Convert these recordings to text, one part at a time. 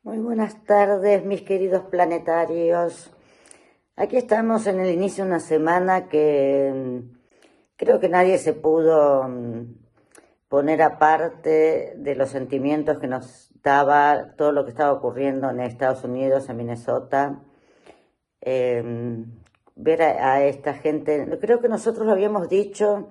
Muy buenas tardes, mis queridos planetarios. Aquí estamos en el inicio de una semana que creo que nadie se pudo poner aparte de los sentimientos que nos daba todo lo que estaba ocurriendo en Estados Unidos, en Minnesota. Ver a esta gente, creo que nosotros lo habíamos dicho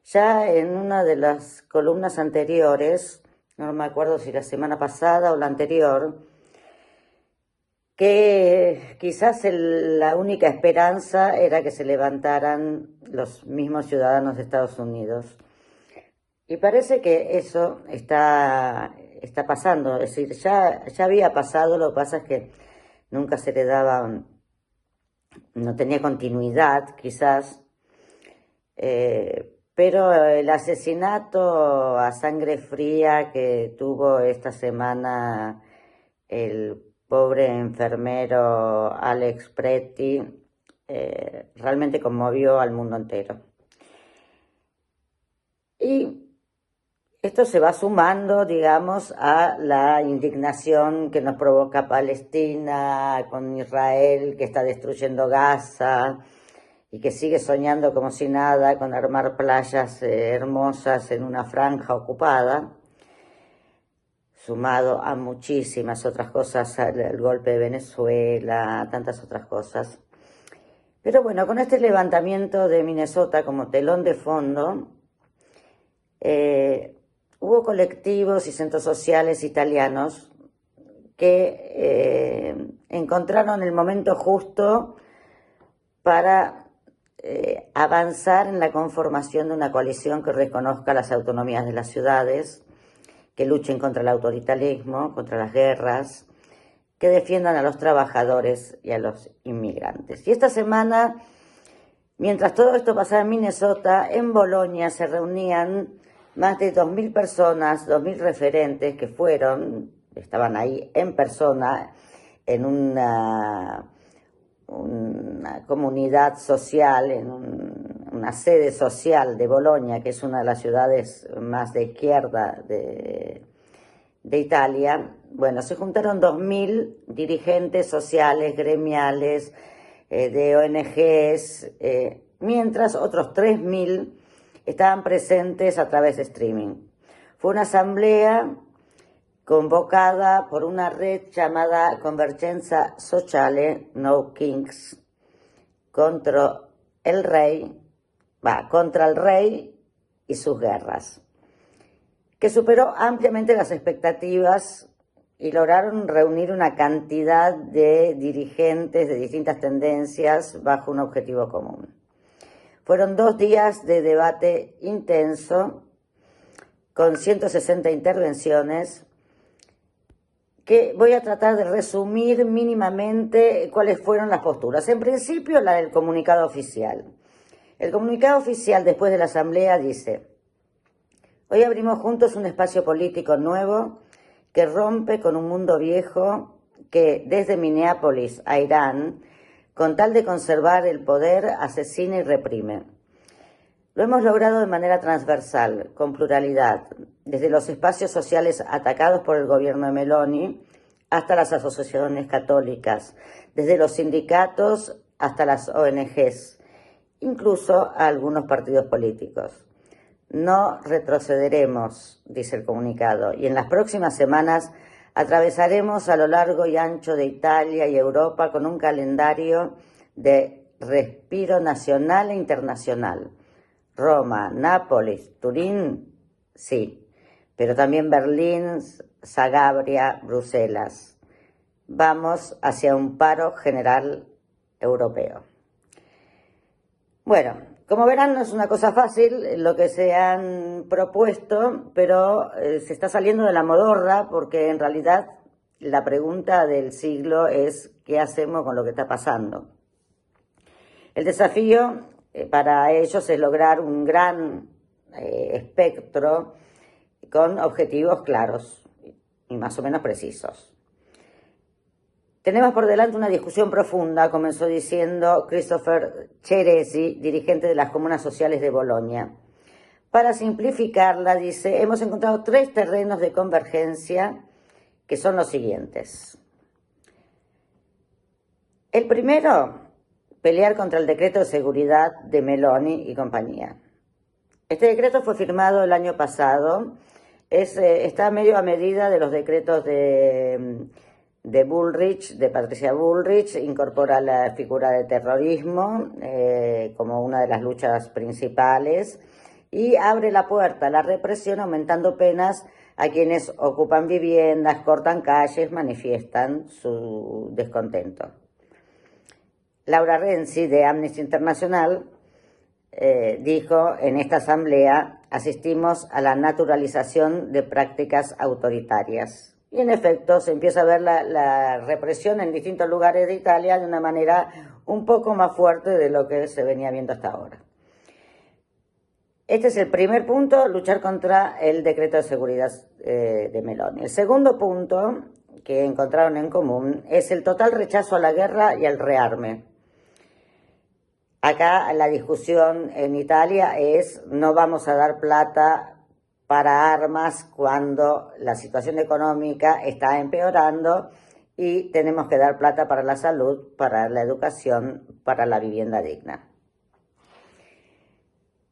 ya en una de las columnas anteriores, no me acuerdo si la semana pasada o la anterior, que quizás la única esperanza era que se levantaran los mismos ciudadanos de Estados Unidos. Y parece que eso está pasando, es decir, ya había pasado, lo que pasa es que nunca se le daba, no tenía continuidad quizás, pero el asesinato a sangre fría que tuvo esta semana el pobre enfermero Alex Pretti realmente conmovió al mundo entero. Y esto se va sumando, digamos, a la indignación que nos provoca Palestina con Israel, que está destruyendo Gaza y que sigue soñando como si nada con armar playas hermosas en una franja ocupada, sumado a muchísimas otras cosas, el golpe de Venezuela, tantas otras cosas. Pero bueno, con este levantamiento de Minnesota como telón de fondo, hubo colectivos y centros sociales italianos que encontraron el momento justo para avanzar en la conformación de una coalición que reconozca las autonomías de las ciudades, que luchen contra el autoritarismo, contra las guerras, que defiendan a los trabajadores y a los inmigrantes. Y esta semana, mientras todo esto pasaba en Minnesota, en Bolonia se reunían más de 2.000 personas, 2.000 referentes que estaban ahí en persona en una comunidad social, en una sede social de Bolonia, que es una de las ciudades más de izquierda de Italia. Bueno, se juntaron 2.000 dirigentes sociales, gremiales, de ONGs, mientras otros 3.000 estaban presentes a través de streaming. Fue una asamblea convocada por una red llamada Convergenza Sociale No Kings contra el rey y sus guerras, que superó ampliamente las expectativas y lograron reunir una cantidad de dirigentes de distintas tendencias bajo un objetivo común. Fueron 2 días de debate intenso, con 160 intervenciones, que voy a tratar de resumir mínimamente cuáles fueron las posturas. En principio, la del comunicado oficial. El comunicado oficial después de la asamblea dice: hoy abrimos juntos un espacio político nuevo que rompe con un mundo viejo que, desde Minneapolis a Irán, con tal de conservar el poder, asesina y reprime. Lo hemos logrado de manera transversal, con pluralidad, desde los espacios sociales atacados por el gobierno de Meloni hasta las asociaciones católicas, desde los sindicatos hasta las ONGs, incluso a algunos partidos políticos. No retrocederemos, dice el comunicado, y en las próximas semanas atravesaremos a lo largo y ancho de Italia y Europa con un calendario de respiro nacional e internacional. Roma, Nápoles, Turín, sí, pero también Berlín, Zagabria, Bruselas. Vamos hacia un paro general europeo. Bueno, como verán, no es una cosa fácil lo que se han propuesto, pero se está saliendo de la modorra, porque en realidad la pregunta del siglo es ¿qué hacemos con lo que está pasando? El desafío para ellos es lograr un gran espectro con objetivos claros y más o menos precisos. Tenemos por delante una discusión profunda, comenzó diciendo Christopher Ceresi, dirigente de las comunas sociales de Bolonia. Para simplificarla, dice, hemos encontrado 3 terrenos de convergencia que son los siguientes. El primero, pelear contra el decreto de seguridad de Meloni y compañía. Este decreto fue firmado el año pasado, está medio a medida de los decretos de Bullrich, de Patricia Bullrich, incorpora la figura de terrorismo como una de las luchas principales y abre la puerta a la represión aumentando penas a quienes ocupan viviendas, cortan calles, manifiestan su descontento. Laura Renzi, de Amnesty International, dijo en esta asamblea: asistimos a la naturalización de prácticas autoritarias. Y en efecto se empieza a ver la represión en distintos lugares de Italia de una manera un poco más fuerte de lo que se venía viendo hasta ahora. Este es el primer punto, luchar contra el decreto de seguridad de Meloni. El segundo punto que encontraron en común es el total rechazo a la guerra y al rearme. Acá la discusión en Italia es: no vamos a dar plata para armas cuando la situación económica está empeorando y tenemos que dar plata para la salud, para la educación, para la vivienda digna.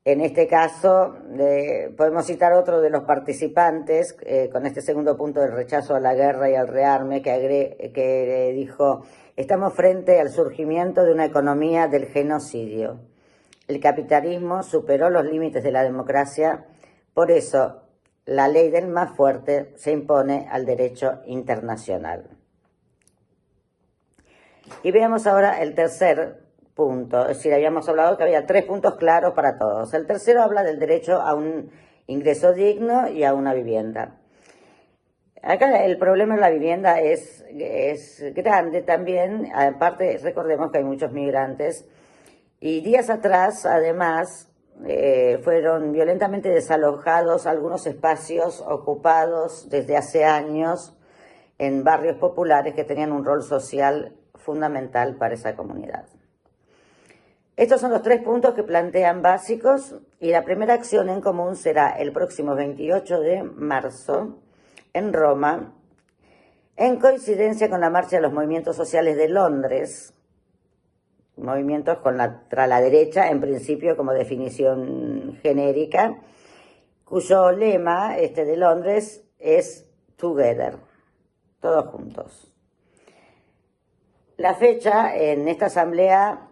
En este caso, podemos citar otro de los participantes con este segundo punto del rechazo a la guerra y al rearme, que dijo: estamos frente al surgimiento de una economía del genocidio. El capitalismo superó los límites de la democracia, por eso la ley del más fuerte se impone al derecho internacional. Y veamos ahora el tercer punto, es decir, habíamos hablado que había 3 puntos claros para todos. El tercero habla del derecho a un ingreso digno y a una vivienda. Acá el problema de la vivienda es grande también, aparte recordemos que hay muchos migrantes y días atrás además fueron violentamente desalojados algunos espacios ocupados desde hace años en barrios populares que tenían un rol social fundamental para esa comunidad. Estos son los 3 puntos que plantean básicos y la primera acción en común será el próximo 28 de marzo en Roma, en coincidencia con la marcha de los movimientos sociales de Londres, movimientos contra la derecha, en principio como definición genérica, cuyo lema de Londres es Together, todos juntos. La fecha en esta asamblea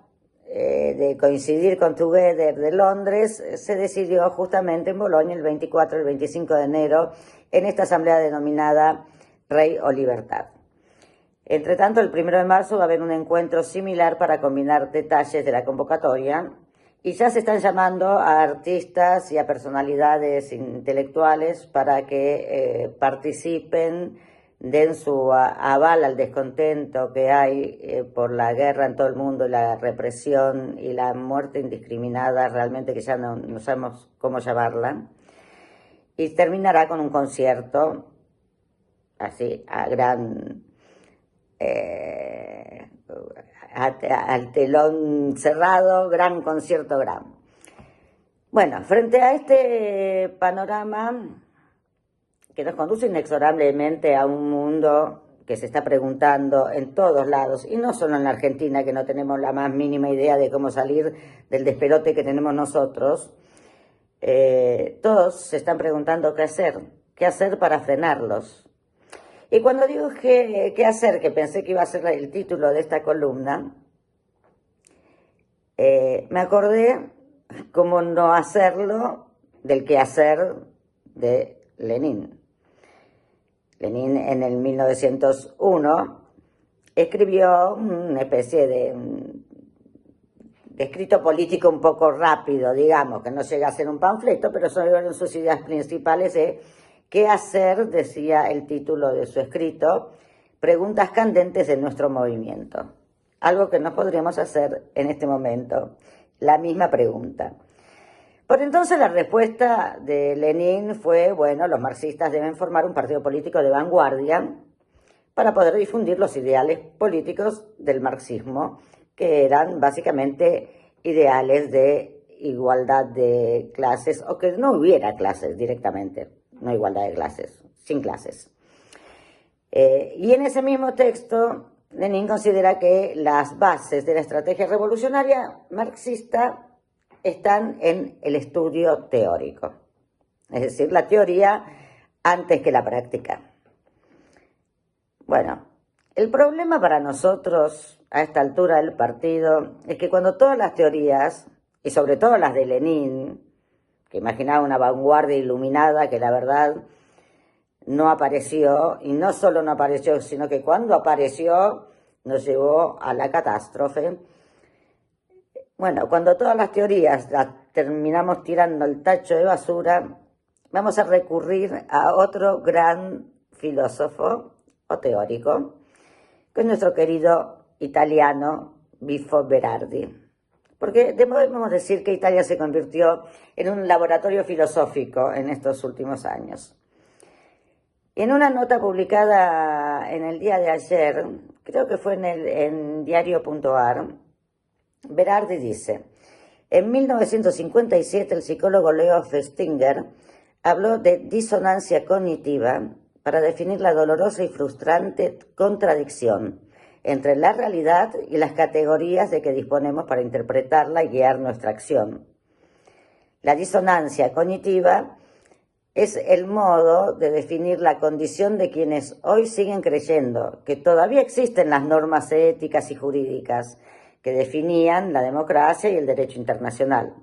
de coincidir con Together de Londres se decidió justamente en Bolonia el 24 y el 25 de enero en esta asamblea denominada Rey o Libertad. Entre tanto, el 1 de marzo va a haber un encuentro similar para combinar detalles de la convocatoria y ya se están llamando a artistas y a personalidades intelectuales para que participen, den su aval al descontento que hay por la guerra en todo el mundo, la represión y la muerte indiscriminada, realmente que ya no sabemos cómo llamarla. Y terminará con un concierto, así, al telón cerrado, gran concierto gran. Bueno, frente a este panorama que nos conduce inexorablemente a un mundo que se está preguntando en todos lados, y no solo en la Argentina, que no tenemos la más mínima idea de cómo salir del despelote que tenemos nosotros, todos se están preguntando qué hacer para frenarlos. Y cuando digo qué hacer, que pensé que iba a ser el título de esta columna, me acordé cómo no hacerlo del quehacer de Lenin. Lenin en el 1901 escribió una especie de escrito político un poco rápido, digamos, que no llega a ser un panfleto, pero son sus ideas principales de qué hacer, decía el título de su escrito, preguntas candentes de nuestro movimiento. Algo que no podríamos hacer en este momento, la misma pregunta. Por entonces la respuesta de Lenin fue, bueno, los marxistas deben formar un partido político de vanguardia para poder difundir los ideales políticos del marxismo, que eran básicamente ideales de igualdad de clases, o que no hubiera clases directamente, no igualdad de clases, sin clases. Y en ese mismo texto, Lenin considera que las bases de la estrategia revolucionaria marxista están en el estudio teórico, es decir, la teoría antes que la práctica. Bueno, el problema para nosotros a esta altura del partido es que cuando todas las teorías, y sobre todo las de Lenin, que imaginaba una vanguardia iluminada que la verdad no apareció, y no solo no apareció, sino que cuando apareció nos llevó a la catástrofe. Bueno, cuando todas las teorías las terminamos tirando al tacho de basura, vamos a recurrir a otro gran filósofo o teórico, que es nuestro querido italiano Bifo Berardi. Porque debemos decir que Italia se convirtió en un laboratorio filosófico en estos últimos años. En una nota publicada en el día de ayer, creo que fue en diario.ar, Berardi dice: en 1957 el psicólogo Leo Festinger habló de disonancia cognitiva para definir la dolorosa y frustrante contradicción entre la realidad y las categorías de que disponemos para interpretarla y guiar nuestra acción. La disonancia cognitiva es el modo de definir la condición de quienes hoy siguen creyendo que todavía existen las normas éticas y jurídicas que definían la democracia y el derecho internacional.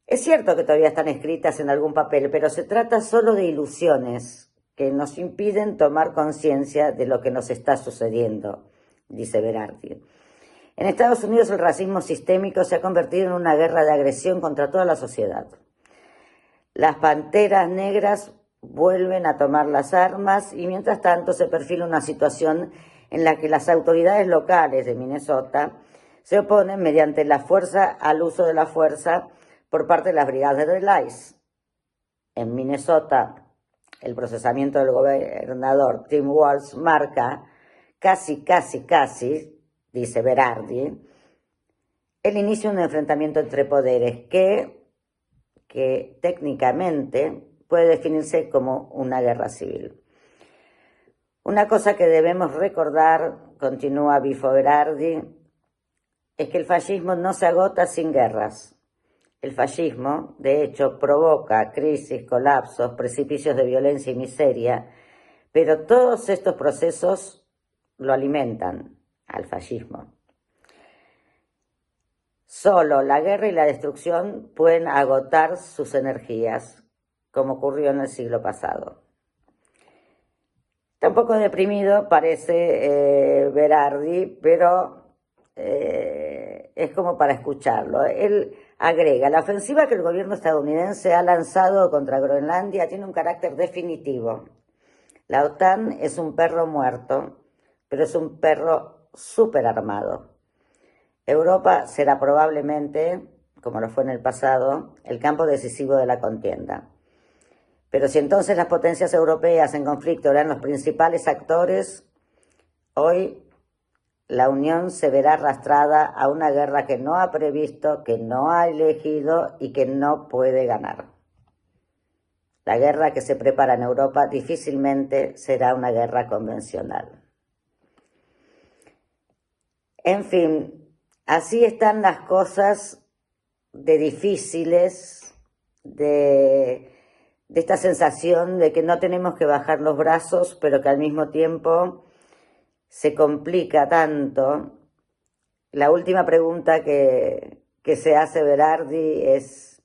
Es cierto que todavía están escritas en algún papel, pero se trata solo de ilusiones que nos impiden tomar conciencia de lo que nos está sucediendo, dice Berardi. En Estados Unidos el racismo sistémico se ha convertido en una guerra de agresión contra toda la sociedad. Las panteras negras vuelven a tomar las armas y mientras tanto se perfila una situación en la que las autoridades locales de Minnesota se oponen mediante la fuerza al uso de la fuerza por parte de las brigadas del ICE. En Minnesota, el procesamiento del gobernador Tim Walz marca casi, dice Berardi, el inicio de un enfrentamiento entre poderes que técnicamente puede definirse como una guerra civil. Una cosa que debemos recordar, continúa Bifo Berardi, es que el fascismo no se agota sin guerras. El fascismo, de hecho, provoca crisis, colapsos, precipicios de violencia y miseria, pero todos estos procesos lo alimentan al fascismo. Solo la guerra y la destrucción pueden agotar sus energías, como ocurrió en el siglo pasado. Está un poco deprimido, parece Berardi, pero es como para escucharlo. Él agrega: la ofensiva que el gobierno estadounidense ha lanzado contra Groenlandia tiene un carácter definitivo. La OTAN es un perro muerto, pero es un perro súper armado. Europa será probablemente, como lo fue en el pasado, el campo decisivo de la contienda. Pero si entonces las potencias europeas en conflicto eran los principales actores, hoy la Unión se verá arrastrada a una guerra que no ha previsto, que no ha elegido y que no puede ganar. La guerra que se prepara en Europa difícilmente será una guerra convencional. En fin, así están las cosas de difíciles, de esta sensación de que no tenemos que bajar los brazos, pero que al mismo tiempo se complica tanto. La última pregunta que se hace Berardi es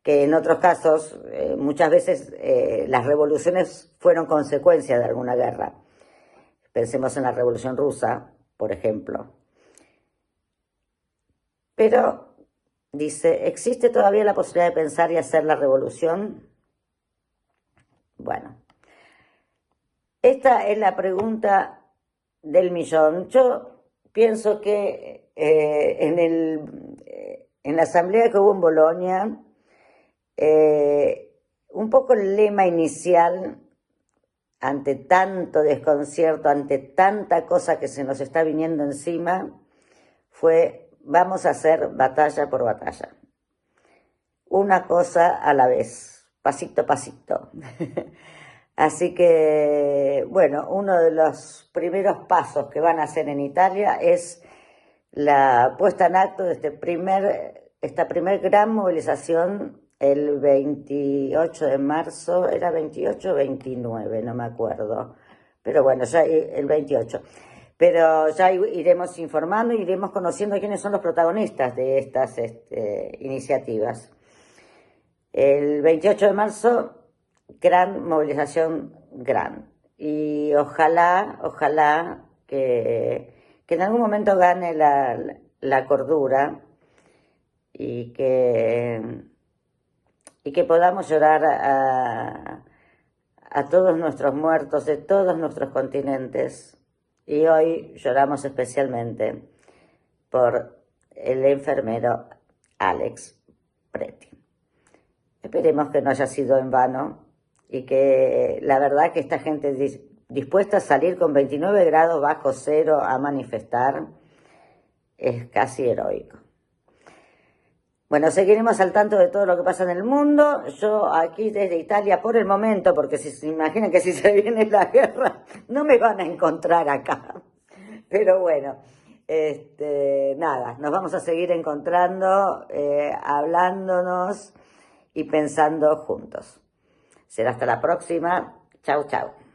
que en otros casos muchas veces las revoluciones fueron consecuencia de alguna guerra. Pensemos en la Revolución Rusa, por ejemplo. Pero, dice, ¿existe todavía la posibilidad de pensar y hacer la revolución? Bueno, esta es la pregunta del millón. Yo pienso que en la asamblea que hubo en Bolonia, un poco el lema inicial, ante tanto desconcierto, ante tanta cosa que se nos está viniendo encima, fue: vamos a hacer batalla por batalla. Una cosa a la vez, pasito a pasito. Así que, bueno, uno de los primeros pasos que van a hacer en Italia es la puesta en acto de esta primer gran movilización el 28 de marzo, era 28 o 29, no me acuerdo, pero bueno, ya el 28. Pero ya iremos informando, iremos conociendo quiénes son los protagonistas de estas iniciativas. El 28 de marzo, gran movilización, gran. Y ojalá que en algún momento gane la cordura y que podamos llorar a todos nuestros muertos de todos nuestros continentes. Y hoy lloramos especialmente por el enfermero Alex Preti. Esperemos que no haya sido en vano y que la verdad que esta gente dispuesta a salir con 29 grados bajo cero a manifestar es casi heroico. Bueno, seguiremos al tanto de todo lo que pasa en el mundo. Yo aquí desde Italia por el momento, porque se imaginan que si se viene la guerra no me van a encontrar acá. Pero bueno, nada, nos vamos a seguir encontrando, hablándonos y pensando juntos. Será hasta la próxima. Chau, chau.